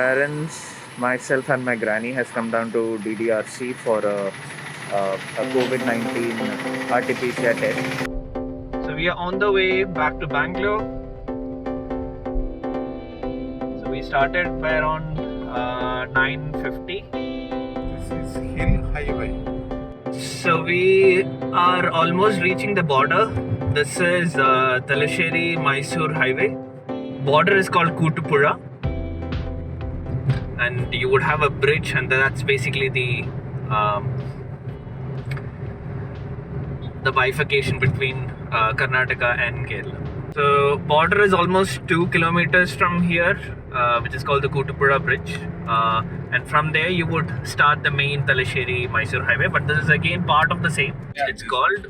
parents, myself and my granny has come down to DDRC for a COVID-19 RT-PCR test. So we are on the way back to Bangalore. So we started by around 9:50. This is Hill Highway. So we are almost reaching the border. This is Talasheri-Mysore highway. Border is called Kutupura. And you would have a bridge, and that's basically the bifurcation between Karnataka and Kerala. So border is almost 2 kilometers from here, which is called the Kutupura bridge, and from there you would start the main Talasheri-Mysore highway, but this is again part of the same. Yeah, It's called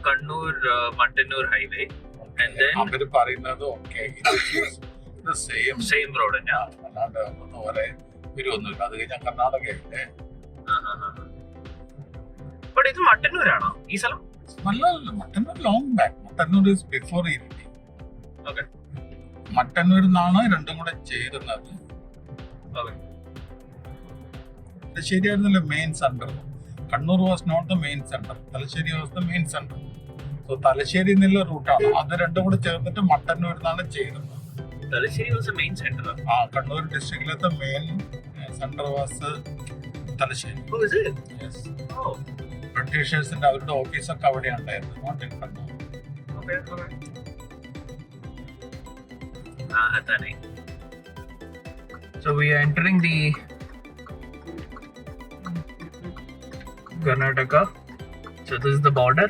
Kannur Mantannur highway, and then The same road. Yeah. But it's Mantannur ആണോ ഈ സ്ഥലം? Muttanur long back. Muttanur is before Iriti. Okay. Muttanur എന്നാണ് രണ്ടും കൂടെ ചേരുന്നത്. Okay. Talasheri ആയിരുന്നല്ലോ main center. Kannur was not the main center. Talasheri was the main center. So Talasheri എന്നുള്ള റൂട്ടാണ്. അത് രണ്ടും കൂടെ ചേർന്നിട്ട് Muttanur എന്നാണ് ചേരുന്നത്. Talasheri was the main center. Kannur district's main center was Talasheri. Oh, is it? Yes. Oh. ബ്രിട്ടീഷേഴ്സിന്റെ അവരുടെ ഓഫീസൊക്കെ അവിടെ ഉണ്ടായിരുന്നു. Not in Kannur. Okay. Adane. So we are entering the Karnataka. So this is the border.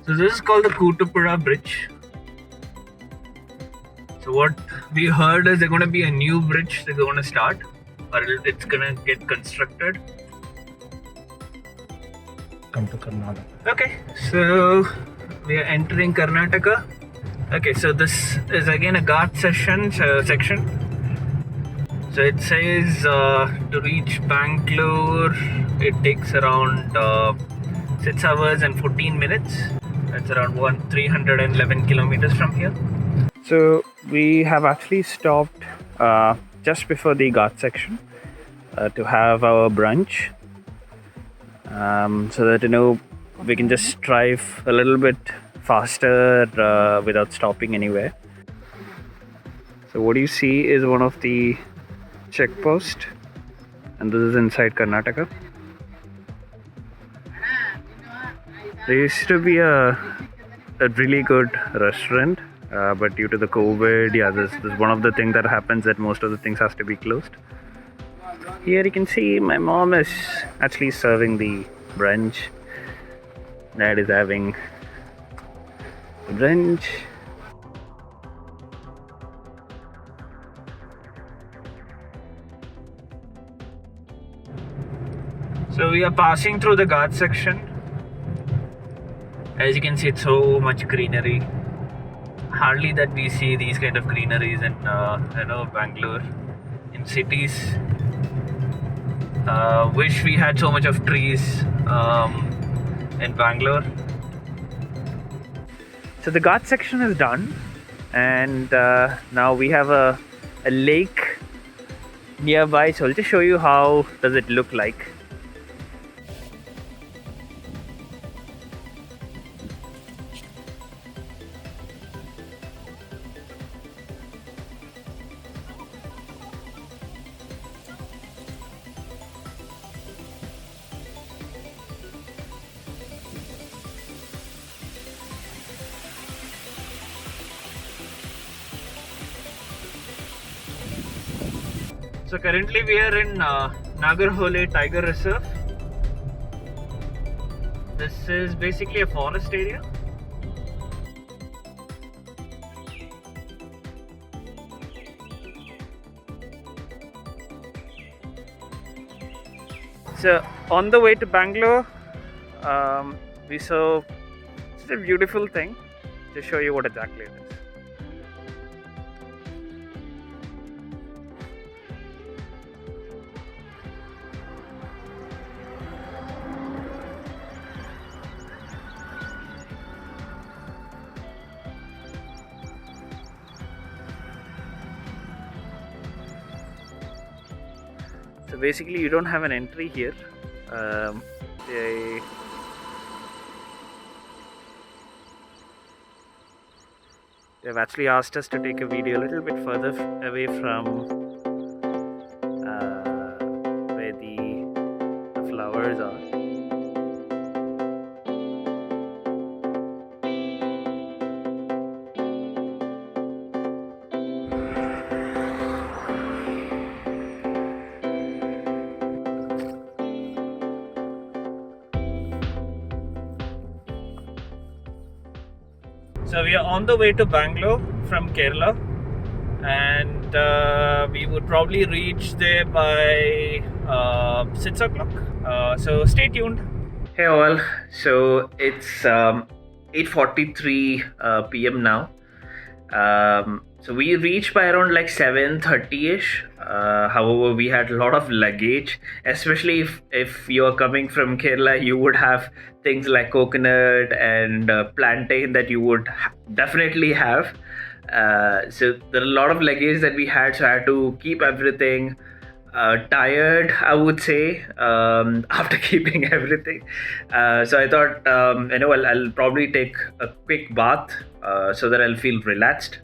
So this is called the Kutupura bridge. So what we heard is there's going to be a new bridge they're going to start, or it's going to get constructed. Come to Karnataka. Okay, so we are entering Karnataka. Okay, so this is again a Ghat section. So it says to reach Bangalore, it takes around 6 hours and 14 minutes. That's around 311 kilometers from here. So we have actually stopped just before the Ghat section to have our brunch. So that we can just drive a little bit faster without stopping anywhere. So what you see is one of the checkposts, and this is inside Karnataka. There used to be a really good restaurant, but due to the COVID, this is one of the things that happens, that most of the things has to be closed. Here you can see my mom is actually serving the brunch. Dad is having the brunch. So we are passing through the Ghat section. As you can see, it's so much greenery. Hardly that we see these kind of greeneries in Bangalore. In cities, wish we had so much of trees in Bangalore. So the Ghat section is done, and now we have a lake nearby. So I'll just show you how does it look like. So currently we are in Nagarhole Tiger Reserve. This is basically a forest area. So on the way to Bangalore, we saw such a beautiful thing to show you what exactly it is. basically, you don't have an entry here. They They've actually asked us to take a video a little bit further away from where the flowers are. So we are on the way to Bangalore from Kerala, and we would probably reach there by 6 o'clock. So stay tuned. Hey all, so it's 8:43 p.m. now. So we reached by around like 7:30ish. However, we had a lot of luggage, especially if you're coming from Kerala, you would have things like coconut and plantain that you would definitely have. So there are a lot of luggage that we had, so I had to keep everything tired, I would say, after keeping everything. So I thought, I'll probably take a quick bath so that I'll feel relaxed.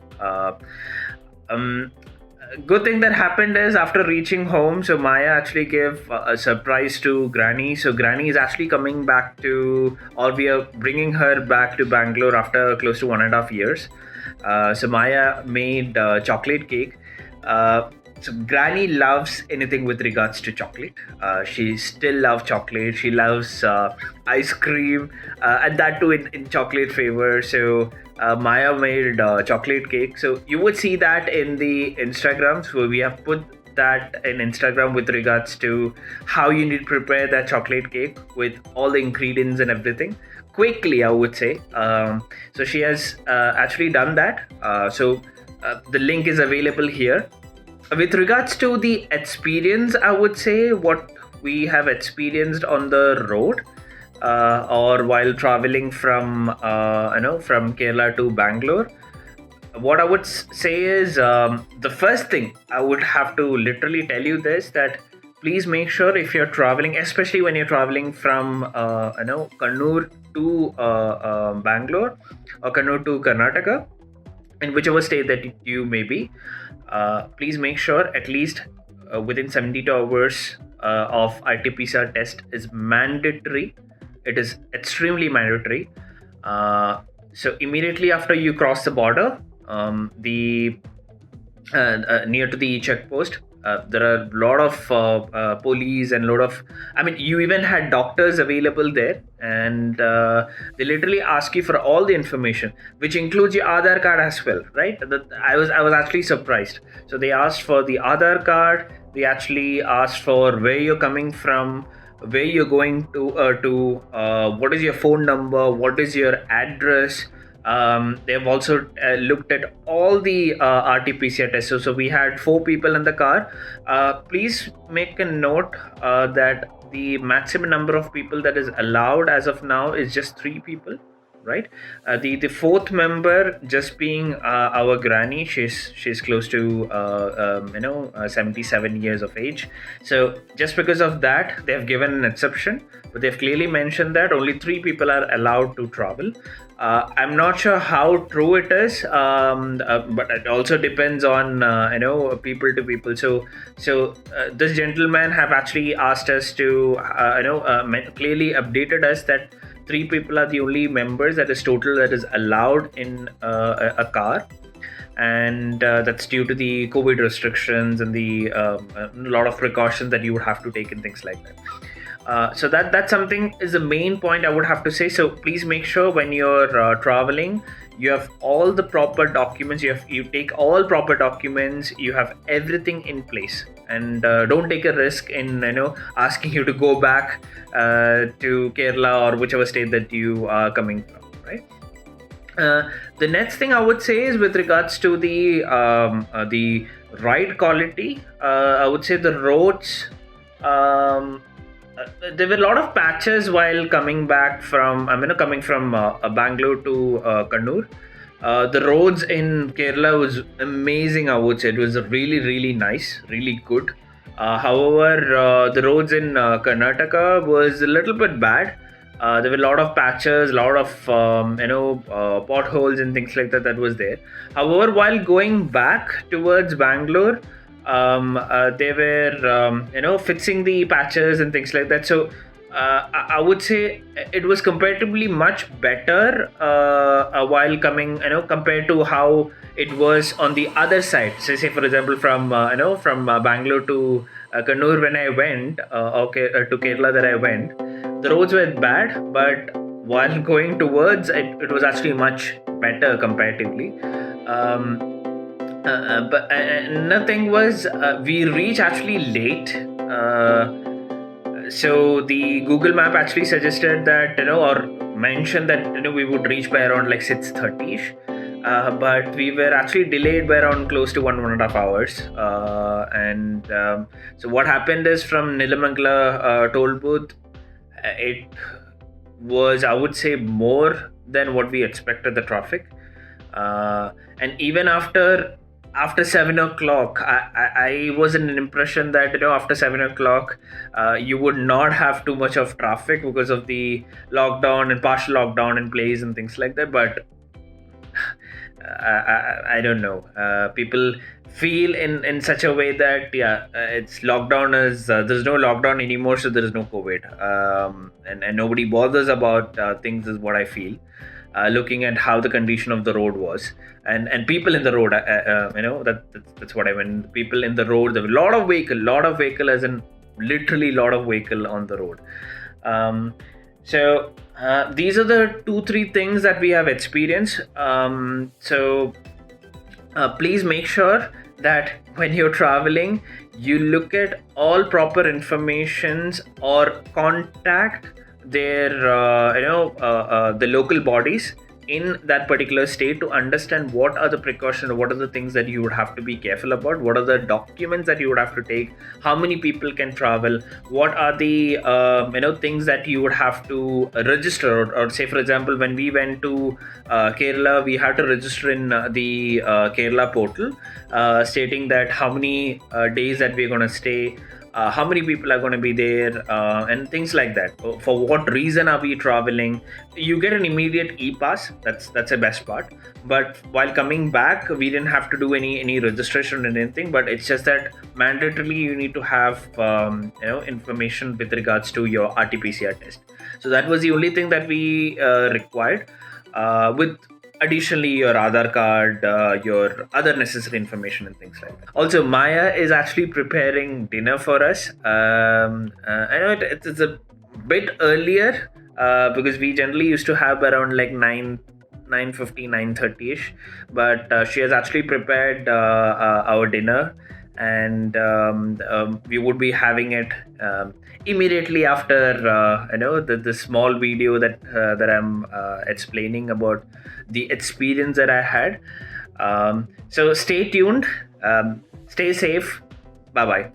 Good thing that happened is after reaching home, so Maya actually gave a surprise to Granny. So Granny is actually coming back to, or we are bringing her back to Bangalore after close to 1.5 years. So Maya made chocolate cake. So Granny loves anything with regards to chocolate. She still loves chocolate. She loves ice cream, and that too in chocolate flavor. So Maya made chocolate cake. So you would see that in the Instagram. So we have put that in Instagram with regards to how you need to prepare that chocolate cake with all the ingredients and everything quickly, I would say. So she has actually done that. So the link is available here. With regards to the experience, I would say what we have experienced on the road or while traveling from from Kerala to Bangalore, what I would say is the first thing I would have to literally tell you this, that please make sure if you're traveling, especially when you're traveling from Kannur to Bangalore or Kannur to Karnataka, in whichever state that you may be, please make sure at least within 72 hours of RT-PCR test is mandatory. It is extremely mandatory. So immediately after you cross the border, the near to the checkpost, there are a lot of police and a lot of, you even had doctors available there, and they literally ask you for all the information, which includes your Aadhaar card as well, right? I was actually surprised. So they asked for the Aadhaar card. They actually asked for where you're coming from, where you're going to, what is your phone number, what is your address. They have also looked at all the RT-PCR tests. So we had 4 people in the car. Please make a note that the maximum number of people that is allowed as of now is just 3 people, right? The 4th member just being our Granny. She's close to 77 years of age. So just because of that, they have given an exception, but they've clearly mentioned that only 3 people are allowed to travel. I'm not sure how true it is, but it also depends on people to people. So this gentleman have actually asked us to clearly updated us that 3 people are the only members that is total that is allowed in a car, and that's due to the COVID restrictions and the a lot of precautions that you would have to take and things like that. So that's something is the main point I would have to say. So please make sure when you're traveling, you have all the proper documents. You take all proper documents. You have everything in place, and don't take a risk in asking you to go back to Kerala or whichever state that you are coming from, right? The next thing I would say is with regards to the ride quality. I would say the roads. There were a lot of patches while coming back from Bangalore to Kannur. The roads in Kerala was amazing, I would say. It was really, really nice, really good. However, the roads in Karnataka was a little bit bad. There were a lot of patches, a lot of potholes and things like that that was there. However, while going back towards Bangalore, they were fixing the patches and things like that. So I would say it was comparatively much better while coming, compared to how it was on the other side. So, say for example, from Bangalore to Kannur when I went, to Kerala that I went, the roads were bad, but while going towards it was actually much better comparatively. But nothing was we reached actually late. So the Google map actually suggested that, or mentioned that, we would reach by around like 6:30ish. But we were actually delayed by around close to 1.5 hours. So what happened is, from Nilamangala toll booth, it was, I would say, more than what we expected the traffic. And even after 7 o'clock, I was in an impression that, after 7 o'clock, you would not have too much of traffic because of the lockdown and partial lockdown in place and things like that. But I don't know. People feel in such a way that, it's lockdown is there's no lockdown anymore, so there is no COVID, and nobody bothers about things, is what I feel. Looking at how the condition of the road was, and people in the road, that's what I meant. People in the road, there were a lot of vehicle, as in literally lot of vehicle on the road. So these are the 2-3 things that we have experienced. So please make sure that when you're traveling, you look at all proper informations, or contact their the local bodies in that particular state to understand what are the precautions, what are the things that you would have to be careful about, what are the documents that you would have to take, how many people can travel, what are the things that you would have to register, or say for example, when we went to Kerala, we had to register in the Kerala portal, stating that how many days that we're going to stay, how many people are going to be there, and things like that. For what reason are we traveling? You get an immediate e-pass. That's the best part. But while coming back, we didn't have to do any registration or anything. But it's just that mandatorily you need to have information with regards to your RT-PCR test. So that was the only thing that we required. With additionally your Aadhaar card, your other necessary information and things like that. Also, Maya is actually preparing dinner for us. I know it's a bit earlier, because we generally used to have around like 9:50, 9:30ish, but she has actually prepared our dinner, and we would be having it immediately after the small video that I'm explaining about the experience that I had. So stay tuned, stay safe, bye bye.